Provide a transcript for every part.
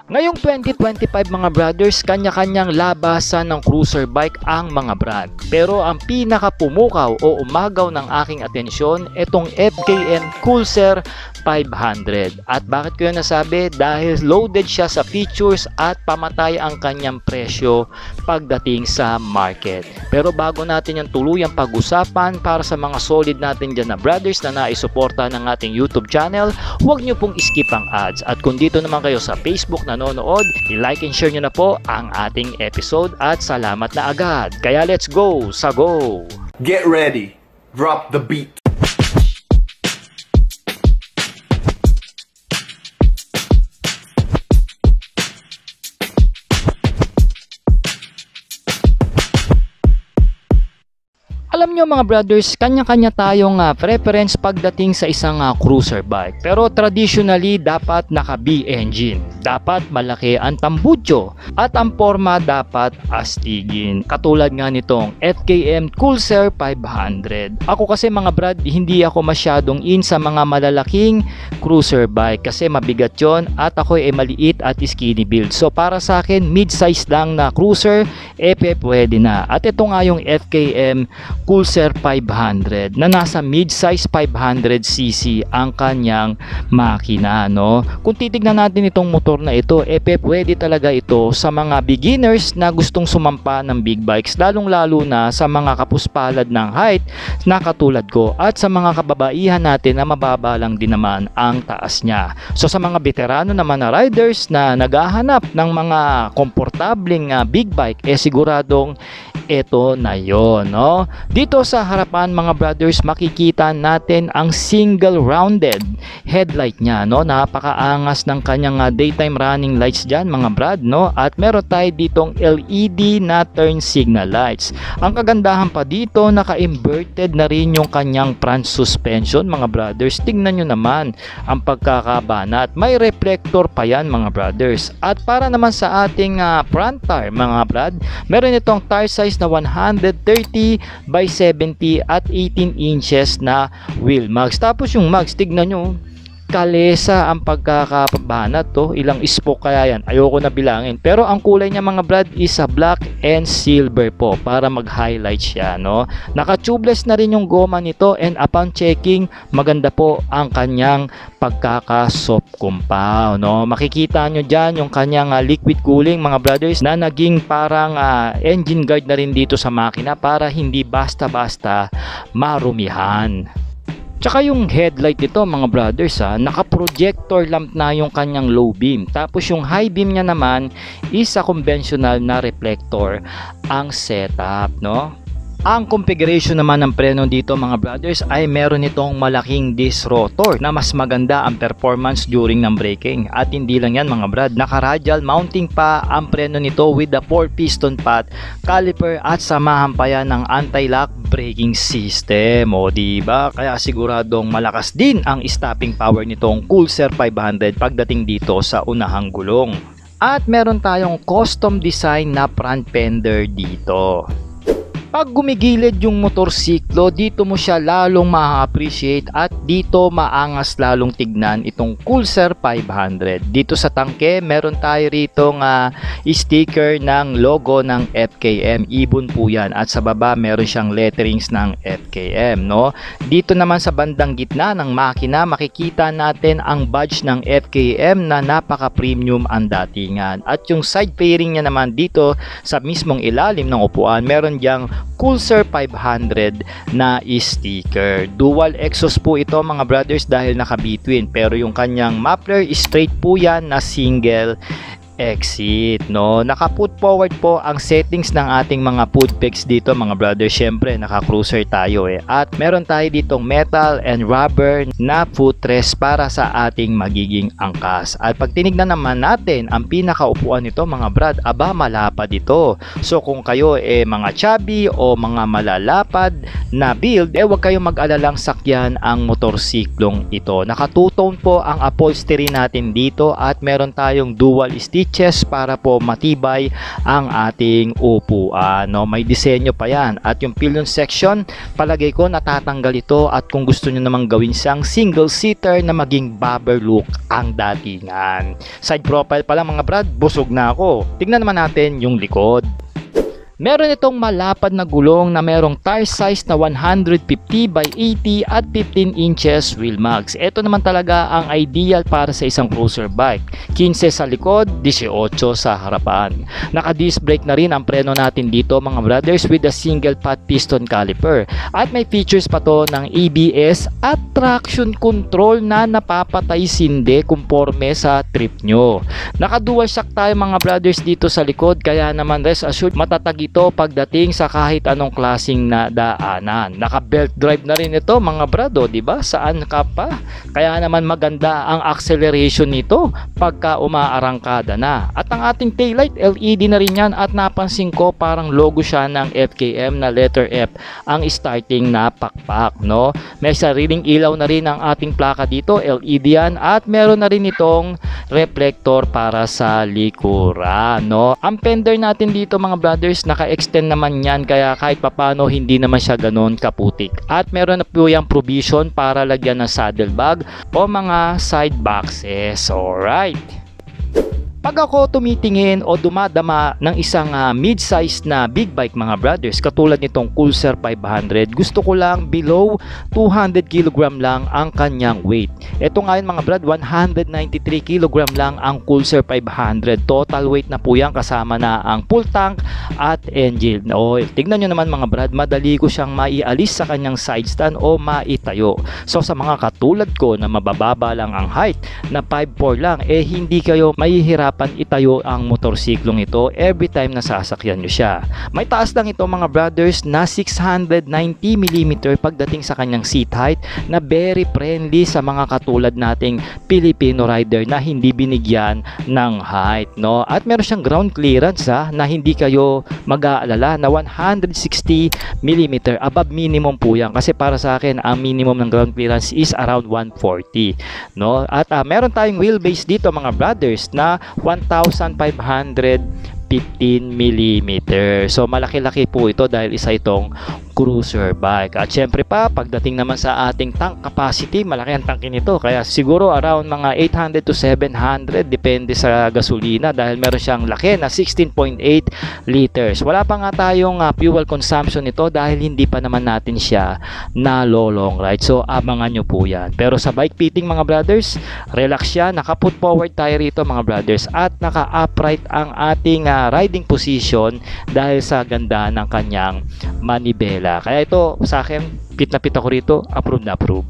Ngayong 2025 mga brothers, kanya-kanyang labasan ng cruiser bike ang mga brand. Pero ang pinakapumukaw o umagaw ng aking atensyon, itong FKM Cruiser 500. At bakit ko yun nasabi? Dahil loaded siya sa features at pamatay ang kanyang presyo pagdating sa market. Pero bago natin yung tuluyang pag-usapan, para sa mga solid natin dyan na brothers na naisuporta ng ating YouTube channel, huwag nyo pong skip ang ads. At kung dito naman kayo sa Facebook nanonood, i-like and share nyo na po ang ating episode at salamat na agad. Kaya let's go sa go! Get ready, drop the beat. Alam nyo mga brothers, kanya-kanya tayong preference pagdating sa isang cruiser bike. Pero traditionally, dapat naka-B engine. Dapat malaki ang tambutso at ang forma dapat astigin. Katulad nga nitong FKM Cruiser 500. Ako kasi mga brad, hindi ako masyadong in sa mga malalaking cruiser bike kasi mabigat yon at ako ay maliit at skinny build. So para sa akin, mid-size lang na cruiser, pwede na. At ito nga yung FKM Cruiser 500 na nasa mid-size 500cc ang kanyang makina, no? Kung titignan natin itong motor na ito, pwede talaga ito sa mga beginners na gustong sumampa ng big bikes, lalong-lalo na sa mga kapuspalad ng height na katulad ko at sa mga kababaihan natin na mababa lang din naman ang taas niya. So sa mga veterano naman na riders na naghahanap ng mga komportableng big bike, siguradong ito na yon, no? Dito sa harapan mga brothers, makikita natin ang single rounded headlight niya, no? Napakaangas ng kanyang daytime running lights diyan mga brad, no? At meron tayo ditong LED na turn signal lights. Ang kagandahan pa dito, naka-inverted na rin yung kanyang front suspension mga brothers. Tingnan nyo naman ang pagkakabanat. May reflector pa yan mga brothers. At para naman sa ating front tire mga brad, meron itong tire size na 130 by 70 at 18 inches na wheel mags. Tapos yung mags, tignan nyo, kalesa ang pagkakabanat to. Ilang spoke kaya yan? Ayoko na bilangin. Pero ang kulay niya mga brad is black and silver po para mag-highlight siya, no? Naka-tubeless na rin yung goma nito and upon checking, maganda po ang kanyang pagkaka-soft compound, no? Makikita nyo dyan yung kanyang liquid cooling mga brothers na naging parang engine guard na rin dito sa makina para hindi basta-basta marumihan. Tsaka yung headlight nito mga brothers, naka-projector lamp na yung kanyang low beam. Tapos yung high beam niya naman is a conventional na reflector ang setup, no? Ang configuration naman ng preno dito mga brothers ay meron itong malaking disc rotor na mas maganda ang performance during ng braking. At hindi lang yan mga brad, naka-radial mounting pa ang preno nito with the 4-piston pot caliper at samahan pa yan ng anti-lock braking system. O diba? Kaya siguradong malakas din ang stopping power nitong Cruiser 500 pagdating dito sa unahang gulong. At meron tayong custom design na front fender dito. Pag gumigilid yung motorsiklo, dito mo siya lalong ma-appreciate at dito maangas lalong tignan itong Cruiser 500. Dito sa tangke, meron tayo rito sticker ng logo ng FKM. Ibon po yan. At sa baba, meron siyang letterings ng FKM, no? Dito naman sa bandang gitna ng makina, makikita natin ang badge ng FKM na napaka-premium ang datingan. At yung side fairing niya naman dito sa mismong ilalim ng upuan, meron diyang Cruiser 500 na sticker. Dual exhaust po ito mga brothers dahil naka-between, pero yung kanyang muffler straight po yan na single exit, no? Naka-put forward po ang settings ng ating mga foot pegs dito mga brothers. Syempre naka-cruiser tayo at meron tayo ditong metal and rubber na footrest para sa ating magiging angkas. At pag tinignan naman natin ang pinakaupuan nito mga brad, aba malapad ito. So kung kayo mga chubby o mga malalapad na build, huwag kayong mag-alalang sakyan ang motorsiklong ito. Naka two-tone po ang upholstery natin dito at meron tayong dual stitch switches para po matibay ang ating upuan, no? May disenyo pa yan. At yung pillion section, palagay ko natatanggal ito, at kung gusto nyo namang gawin siyang single seater na maging bobber look ang datingan. Side profile pa lang mga brad, busog na ako. Tignan naman natin yung likod. Meron itong malapad na gulong na merong tire size na 150 by 80 at 15 inches wheel mags. Ito naman talaga ang ideal para sa isang cruiser bike. 15 sa likod, 18 sa harapan. Naka-disc brake na rin ang preno natin dito mga brothers with a single pot piston caliper. At may features pa to ng ABS at traction control na napapatay sindi conforme sa trip nyo. Naka-dual shock tayo mga brothers dito sa likod, kaya naman rest assured matatag ito pagdating sa kahit anong klaseng na daanan. Naka-belt drive na rin ito mga brado, di ba? Saan ka pa? Kaya naman maganda ang acceleration nito pagka umaarangkada na. At ang ating taillight LED na rin yan, at napansin ko parang logo siya ng FKM na letter F ang starting na pakpak, no? May sariling ilaw na rin ang ating plaka dito, LED yan, at meron na rin itong reflector para sa likuran, no? Ang fender natin dito mga brothers, naka-extend naman yan, kaya kahit papano hindi naman siya ganoon kaputik. At meron na po yung provision para lagyan ng saddlebag o mga side boxes. Alright. Pag ako tumitingin o dumadama ng isang mid-size na big bike mga brothers, katulad nitong Pulsar 500, gusto ko lang below 200 kg lang ang kanyang weight. Ito ngayon mga brad, 193 kg lang ang Pulsar 500. Total weight na po yan, kasama na ang full tank at engine oil. Tignan nyo naman mga brad, madali ko siyang maialis sa kanyang side stand o maitayo. So sa mga katulad ko na mabababa lang ang height na 5'4 lang, hindi kayo mahihirapan itayo ang motorsiklong ito every time na sasakyan nyo siya. May taas lang ito mga brothers na 690mm pagdating sa kanyang seat height, na very friendly sa mga katulad nating Filipino rider na hindi binigyan ng height, no? At meron siyang ground clearance na hindi kayo mag-aalala na 160mm, above minimum po yan, kasi para sa akin ang minimum ng ground clearance is around 140, no? At meron tayong wheelbase dito mga brothers na 1,515mm. So malaki-laki po ito dahil isa itong cruiser bike. At syempre pa, pagdating naman sa ating tank capacity, malaki ang tanke nito. Kaya siguro around mga 800 to 700 depende sa gasolina, dahil meron siyang laki na 16.8 liters. Wala pa nga tayong fuel consumption nito dahil hindi pa naman natin siya na long ride. So abangan nyo po yan. Pero sa bike fitting mga brothers, relax siya. Naka-put forward tayo rito mga brothers, at naka-upright ang ating riding position dahil sa ganda ng kanyang manibela. Kaya ito sa akin, pit na pit ako rito, approve na approve.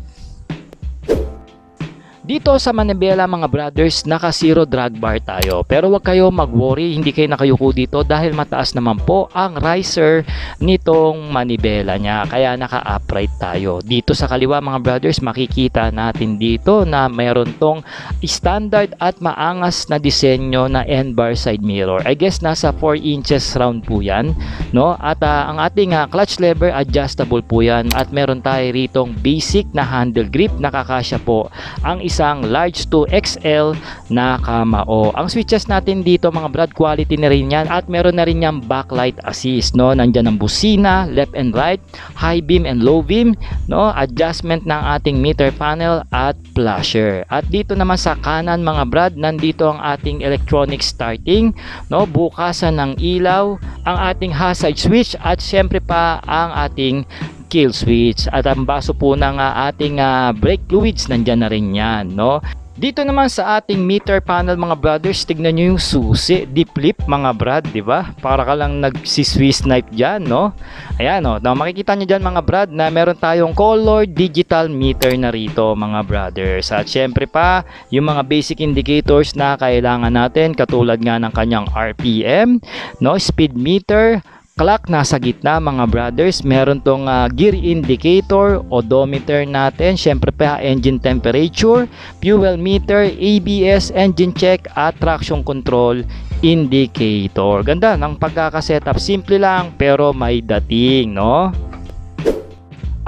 Dito sa manibela mga brothers, naka zero drag bar tayo. Pero wag kayo mag-worry, hindi kayo nakayuko dito dahil mataas naman po ang riser nitong manibela niya. Kaya naka-upright tayo. Dito sa kaliwa mga brothers, makikita natin dito na mayroon tong standard at maangas na disenyo na N-bar side mirror. I guess nasa 4 inches round po yan, no? At ang ating clutch lever adjustable po yan. At meron tayo ritong basic na handle grip, nakakasya po ang isang large to XL na kamao. Ang switches natin dito mga brad, quality na rin yan, at meron na rin yung backlight assist, no? Nandyan ang busina, left and right, high beam and low beam, no? Adjustment ng ating meter panel at flasher. At dito naman sa kanan mga brad, nandito ang ating electronic starting, no? Bukasan ng ilaw, ang ating hazard switch, at syempre pa ang ating kill switch, at ang baso po ng ating brake fluids nandyan na rin yan, no? Dito naman sa ating meter panel mga brothers, tignan nyo yung susi, deep lip mga brad, di ba? Para ka lang nagsi-Swiss knife dyan, no? Ayan, no? Makikita nyo dyan mga brad na meron tayong color digital meter na rito mga brothers. At syempre pa, yung mga basic indicators na kailangan natin, katulad nga ng kanyang RPM, no? Speed meter, clock nasa gitna mga brothers, meron tong gear indicator, odometer natin, syempre pa engine temperature, fuel meter, ABS, engine check, at traction control indicator. Ganda ng pagkakasetup, simple lang pero may dating, no?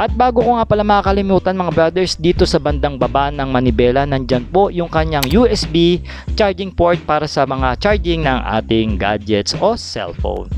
At bago ko nga pala makakalimutan mga brothers, dito sa bandang baba ng manibela, nandyan po yung kanyang USB charging port para sa mga charging ng ating gadgets o cellphone.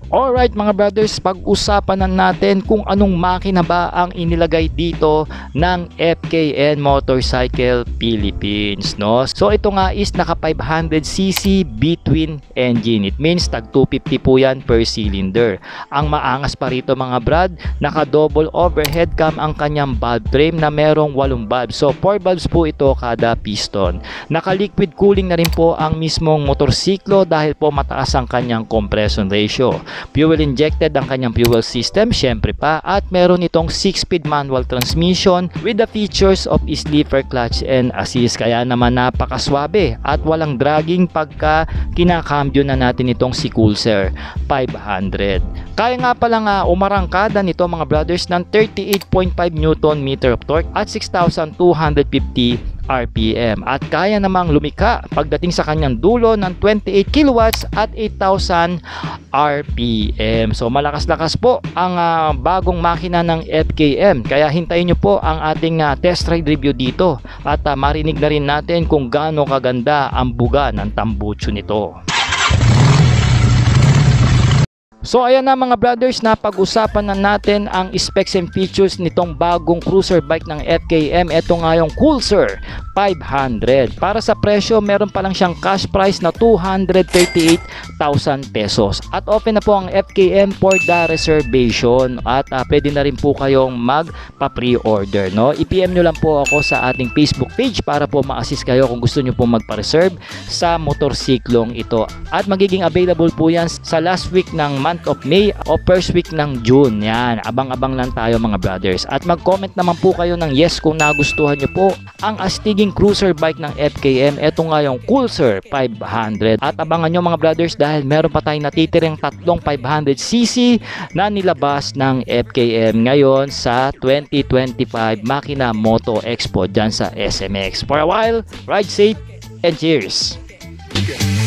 Alright mga brothers, pag-usapan na natin kung anong makina ba ang inilagay dito ng FKN Motorcycle Philippines, no? So ito nga is naka 500cc between engine. It means tag 250 po yan per cylinder. Ang maangas pa rito mga brad, naka double overhead cam ang kanyang valve frame na merong 8 valves. So 4 valves po ito kada piston. Naka liquid cooling na rin po ang mismong motorsiklo dahil po mataas ang kanyang compression ratio. Fuel injected ang kanyang fuel system, syempre pa, at meron itong 6-speed manual transmission with the features of sleeper clutch and assist, kaya naman napakaswabe at walang dragging pagka kinakambyo na natin itong si Pulsar 500. Kaya nga pala nga umarangkada nito mga brothers ng 38.5 Nm of torque at 6,250 RPM at kaya namang lumika pagdating sa kanyang dulo ng 28 kilowatts at 8,000 RPM. So malakas-lakas po ang bagong makina ng FKM, kaya hintayin nyo po ang ating test ride review dito at marinig na rin natin kung gaano kaganda ang buga ng tambucho nito. So ayan na mga brothers, na pag-usapan na natin ang specs and features nitong bagong cruiser bike ng FKM. Ito nga yung Pulsar 500. Para sa presyo, meron pa lang siyang cash price na 238,000 pesos. At open na po ang FKM for the reservation at pwede na rin po kayong magpa-pre-order, no? I-PM nyo lang po ako sa ating Facebook page para po ma-assist kayo kung gusto nyo po magpa-reserve sa motorsiklong ito. At magiging available po yan sa last week ng month of May o first week ng June. Yan, abang-abang lang tayo mga brothers. At mag-comment naman po kayo ng yes kung nagustuhan nyo po ang astiging cruiser bike ng FKM. Ito nga yung Pulsar 500. At abangan nyo mga brothers dahil meron pa tayong natitirang tatlong 500cc na nilabas ng FKM ngayon sa 2025 Makina Moto Expo dyan sa SMX. For a while, ride safe and cheers!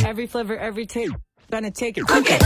Every flavor, every taste, gonna take it. Okay.